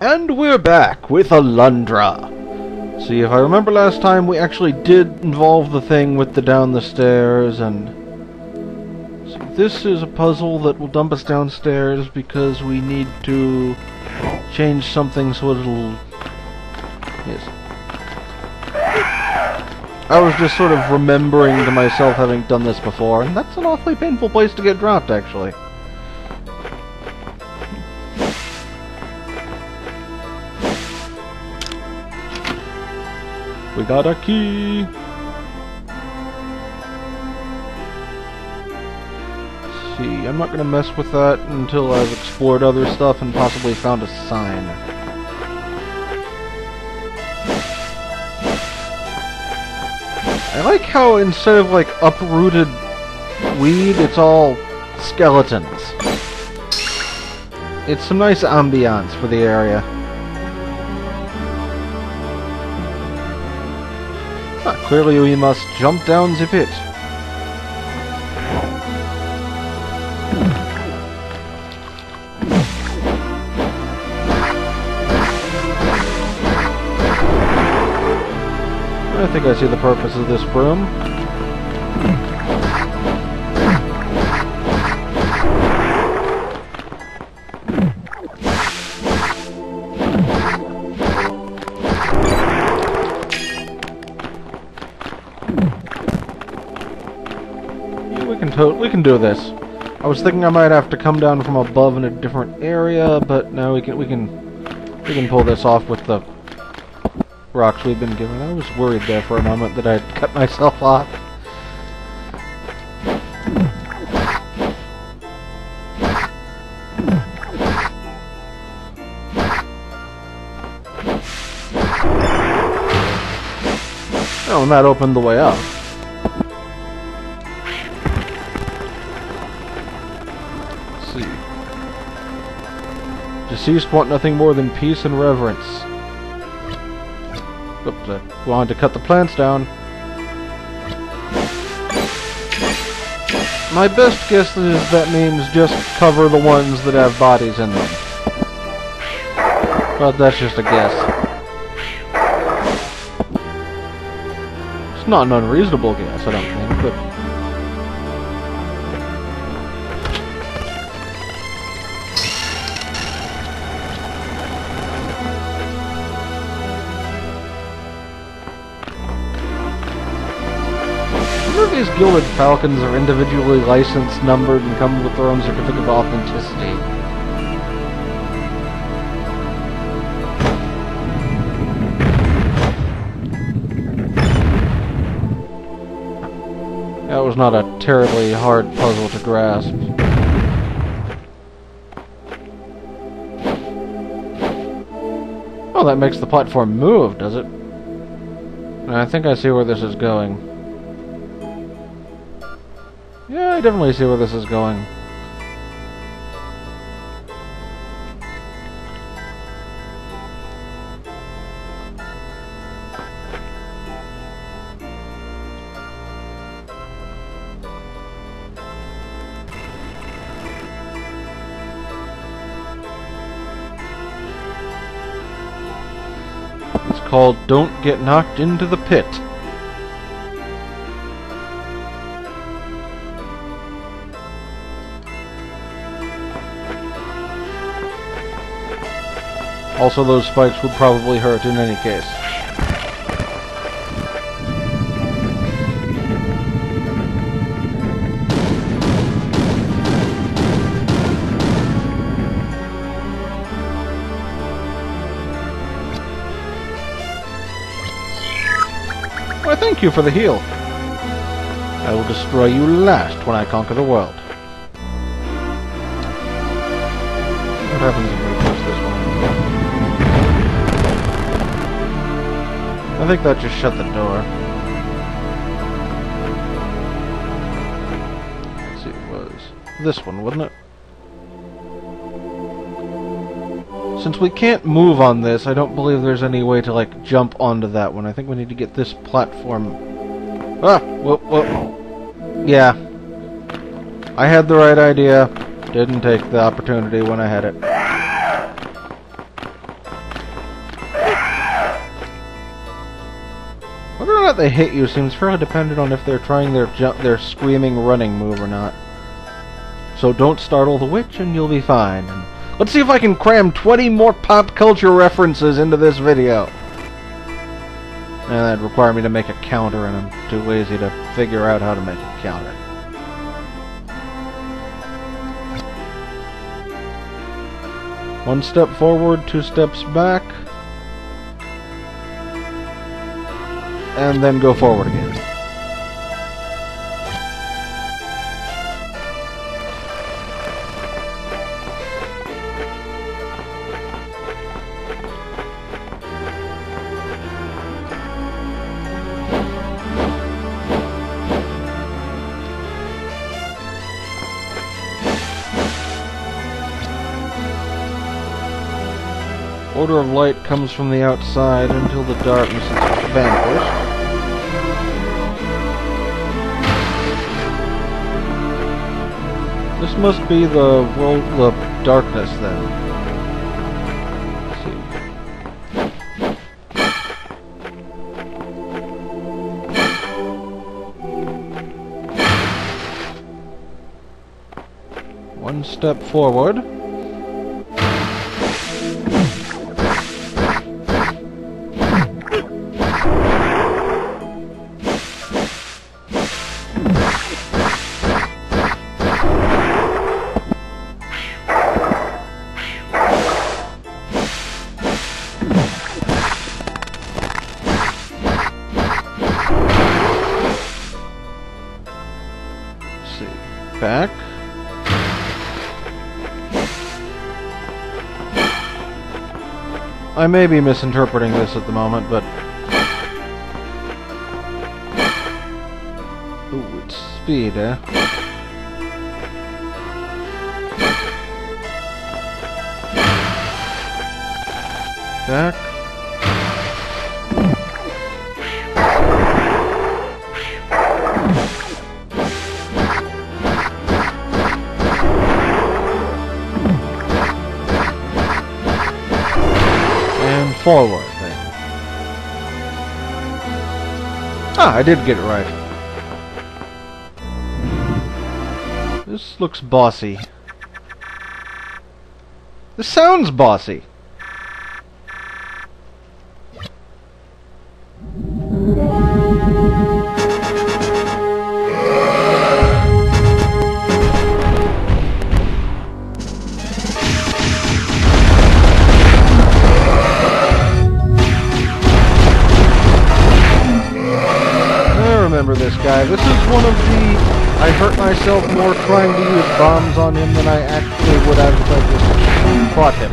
And we're back with Alundra. See, if I remember last time, we actually did involve the thing with the down the stairs, and so this is a puzzle that will dump us downstairs because we need to change something so it'll... Yes. I was just sort of remembering to myself having done this before, and that's an awfully painful place to get dropped, actually. We got a key! Let's see, I'm not gonna mess with that until I've explored other stuff and possibly found a sign. I like how instead of like uprooted weed, it's all skeletons. It's some nice ambiance for the area. Clearly we must jump down the pit. I think I see the purpose of this broom. We can do this. I was thinking I might have to come down from above in a different area, but no, we can pull this off with the rocks we've been given. I was worried there for a moment that I'd cut myself off. Oh, and that opened the way up. Deceased want nothing more than peace and reverence. Oops, I wanted to cut the plants down. My best guess is that means just cover the ones that have bodies in them. But that's just a guess. It's not an unreasonable guess, I don't think, but... These gilded falcons are individually licensed, numbered, and come with their own certificate of authenticity. That was not a terribly hard puzzle to grasp. Oh, that makes the platform move, does it? I think I see where this is going. Yeah, I definitely see where this is going. It's called Don't Get Knocked into the Pit. Also, those spikes would probably hurt in any case. Why, thank you for the heal. I will destroy you last when I conquer the world. What happens if we push this one? I think that just shut the door. Let's see, it was this one, wasn't it? Since we can't move on this, I don't believe there's any way to, like, jump onto that one. I think we need to get this platform... Ah! Whoop. Yeah. I had the right idea. Didn't take the opportunity when I had it. that they hit you seems fairly dependent on if they're trying their screaming running move or not. So don't startle the witch and you'll be fine. And let's see if I can cram 20 more pop culture references into this video. And that'd require me to make a counter, and I'm too lazy to figure out how to make a counter. One step forward, 2 steps back. And then go forward again. Order of light comes from the outside until the darkness is vanquished. This must be the world of darkness then. Let's see. One step forward. Back. I may be misinterpreting this at the moment, but... Ooh, it's speed, eh? Back. Forward, then. Ah, I did get it right. This looks bossy. This sounds bossy. This guy. This is one of the... I hurt myself more trying to use bombs on him than I actually would have if I just fought him.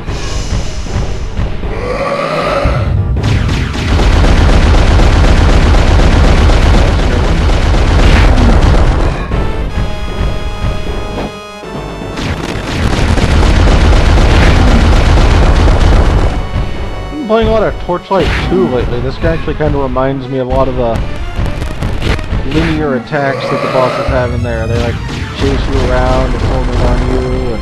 I've been playing a lot of Torchlight 2 lately. This guy actually kind of reminds me of a lot of the linear attacks that the bosses have in there. They like chase you around and home in on you and...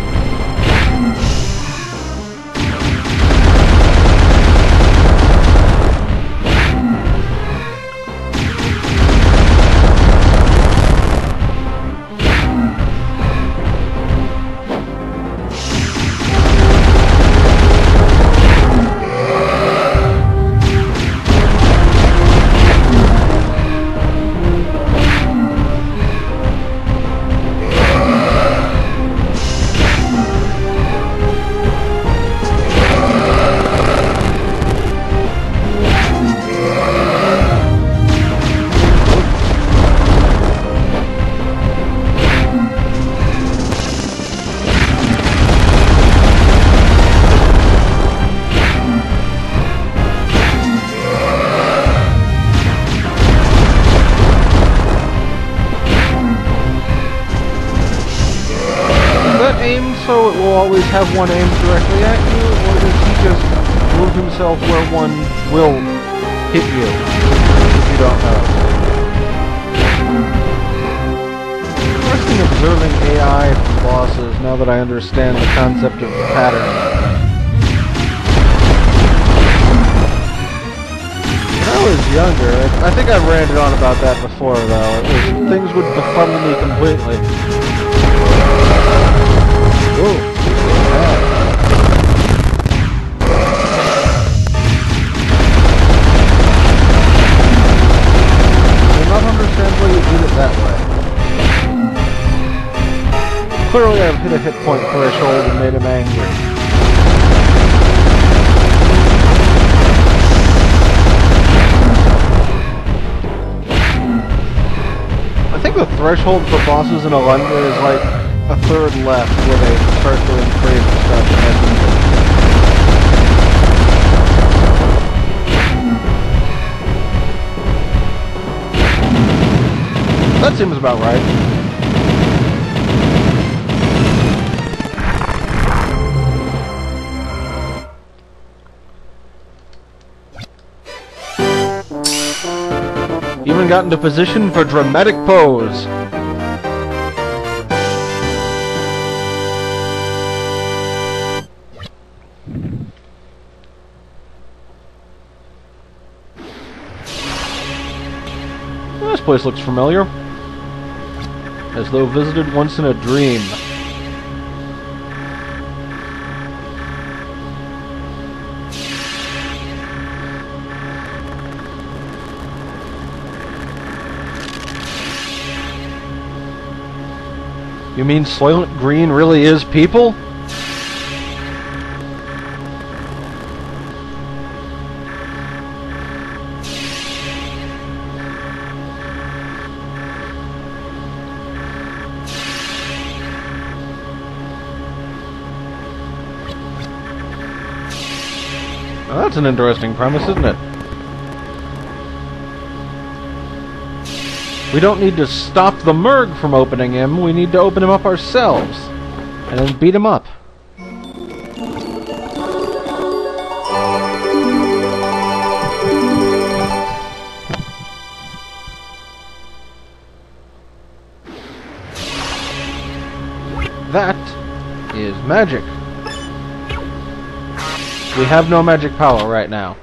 So it will always have one aimed directly at you, or does he just move himself where one will hit you, if you don't know? Interesting observing AI from bosses, now that I understand the concept of pattern. When I was younger. I think I've ranted on about that before, though. Things would befuddle me completely. Whoa. I do not understand why you did it that way. Clearly I've hit a hit point threshold and made him angry. I think the threshold for bosses in Alundra is like a third left where they start doing crazy stuff. That seems about right. Even got into position for dramatic pose. This place looks familiar. As though visited once in a dream. You mean Soylent Green really is people? Well, that's an interesting premise, isn't it? We don't need to stop the Merg from opening him, we need to open him up ourselves. And then beat him up. That is magic. We have no magic power right now.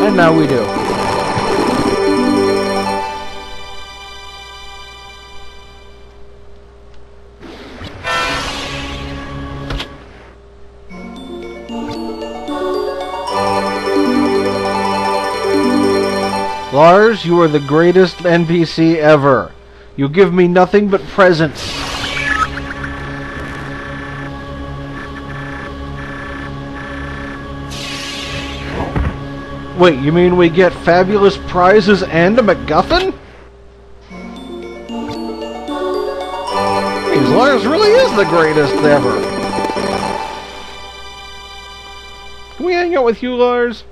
And now we do. Lars, you are the greatest NPC ever. You give me nothing but presents. Wait, you mean we get fabulous prizes and a Macguffin? Jeez, Lars really is the greatest ever. Can we hang out with you, Lars?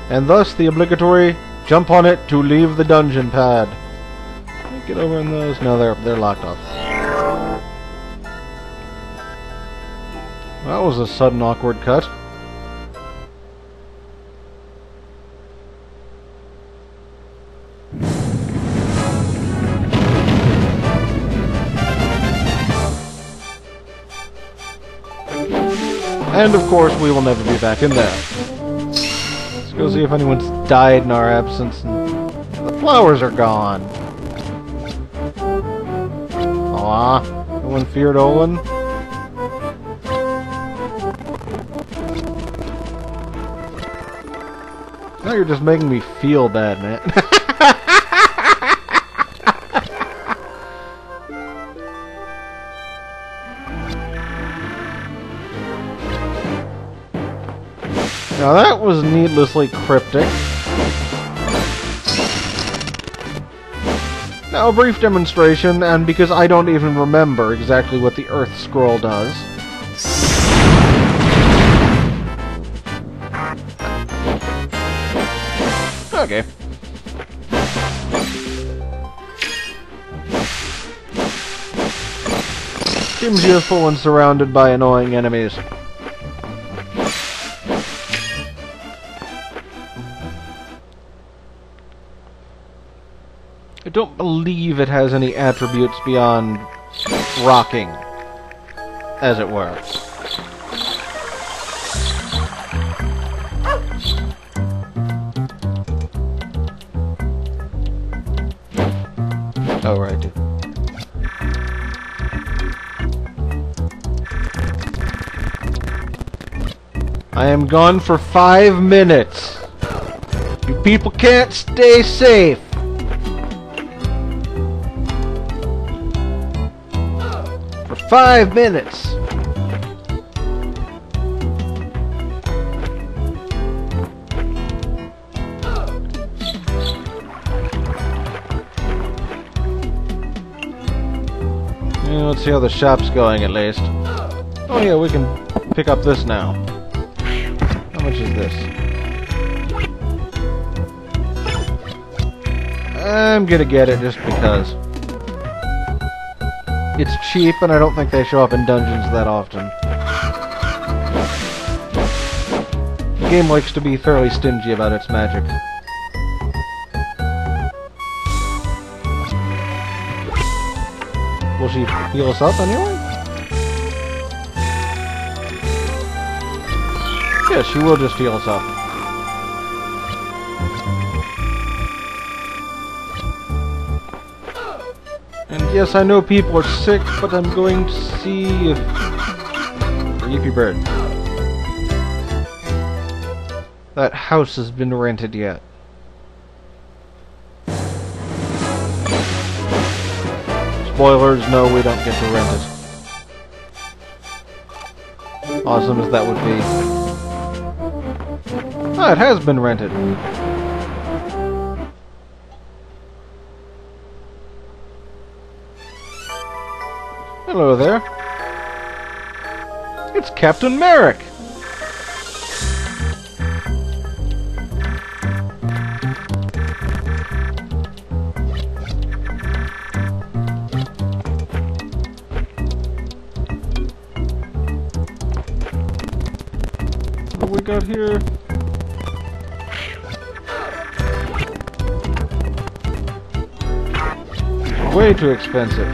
And thus the obligatory jump on it to leave the dungeon pad. Get over in those. No, they're locked off. That was a sudden awkward cut. And of course we will never be back in there. Go see if anyone's died in our absence. And the flowers are gone. Aw, no one feared Olin. Now you're just making me feel bad, man. Now that was needlessly cryptic. Now a brief demonstration, and because I don't even remember exactly what the Earth Scroll does. Okay. Seems useful when surrounded by annoying enemies. don't believe it has any attributes beyond rocking, as it were. Oh, right. I am gone for 5 minutes. You people can't stay safe. For 5 minutes. Yeah, let's see how the shop's going at least. Oh yeah, we can pick up this now. How much is this? I'm gonna get it just because. It's cheap and I don't think they show up in dungeons that often. The game likes to be fairly stingy about its magic. Will she heal us up anyway? Yeah, she will just heal us up. And yes, I know people are sick, but I'm going to see if... Yippee bird. That house has been rented yet. Spoilers, no, we don't get to rent it. Awesome as that would be. Ah, it has been rented. Hello there. It's Captain Merrick! What we got here? Way too expensive.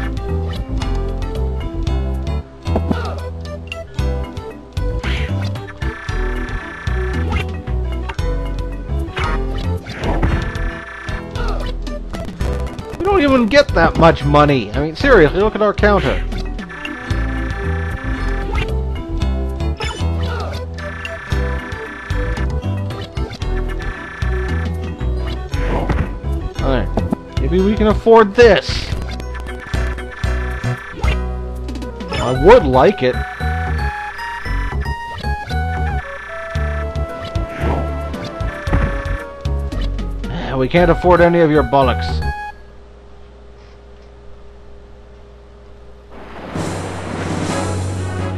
We don't even get that much money. I mean, seriously, look at our counter. Alright. Maybe we can afford this. I would like it. We can't afford any of your bollocks.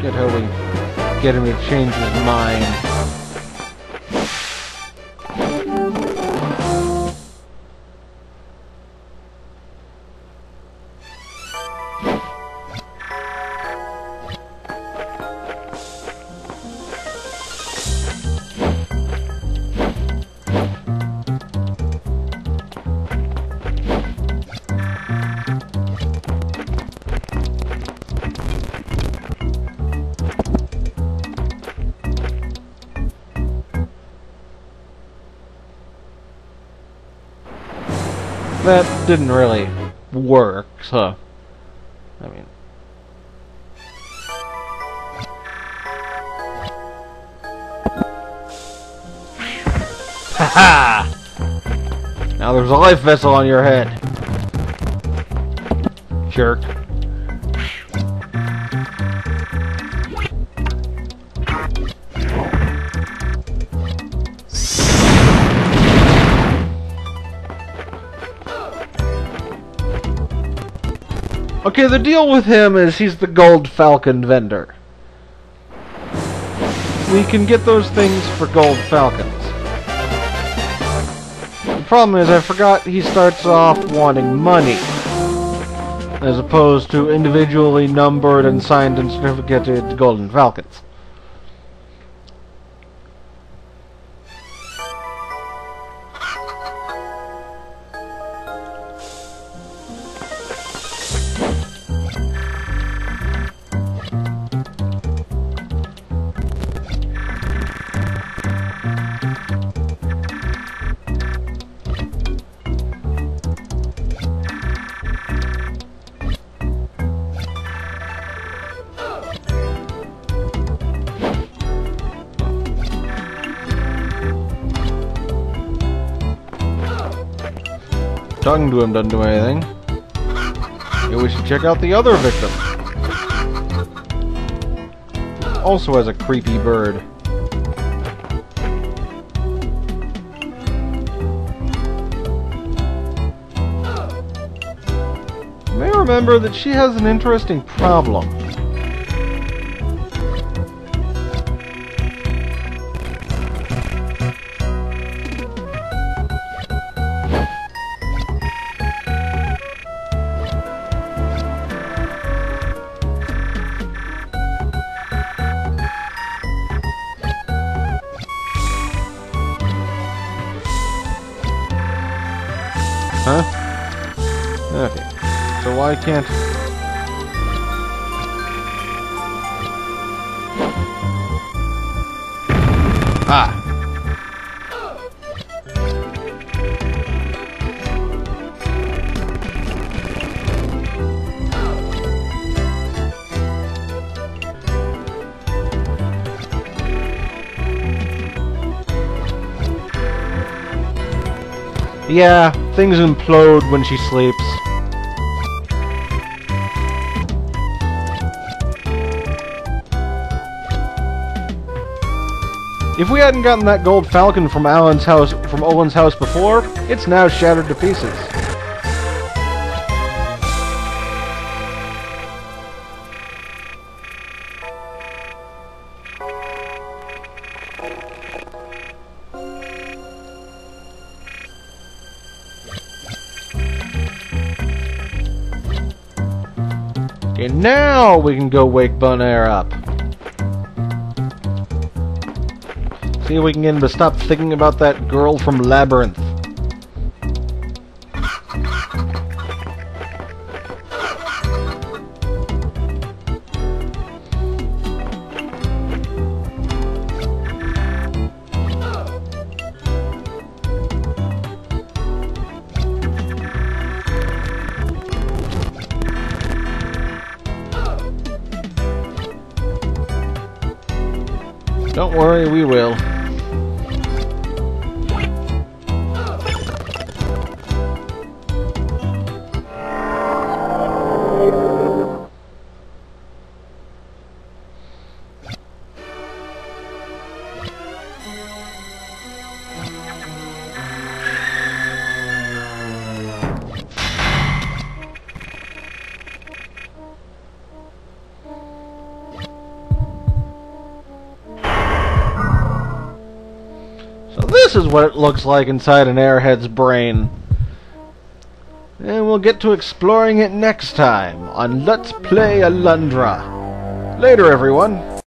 Get how we get him to change his mind. That didn't really work, so... I mean... Haha! Now there's a life vessel on your head. Jerk. Okay, the deal with him is he's the gold falcon vendor. We can get those things for gold falcons. The problem is I forgot he starts off wanting money, as opposed to individually numbered and signed and certificated golden falcons. talking to him doesn't do anything. Maybe we should check out the other victim. Also has a creepy bird. You may remember that she has an interesting problem. Huh? Okay. So why can't... Ah! Yeah, things implode when she sleeps. If we hadn't gotten that gold falcon from Owen's house before, it's now shattered to pieces. Okay, now we can go wake Bonaire up. See if we can get him to stop thinking about that girl from Labyrinth. Don't worry, we will. This is what it looks like inside an airhead's brain. And we'll get to exploring it next time on Let's Play Alundra. Later, everyone.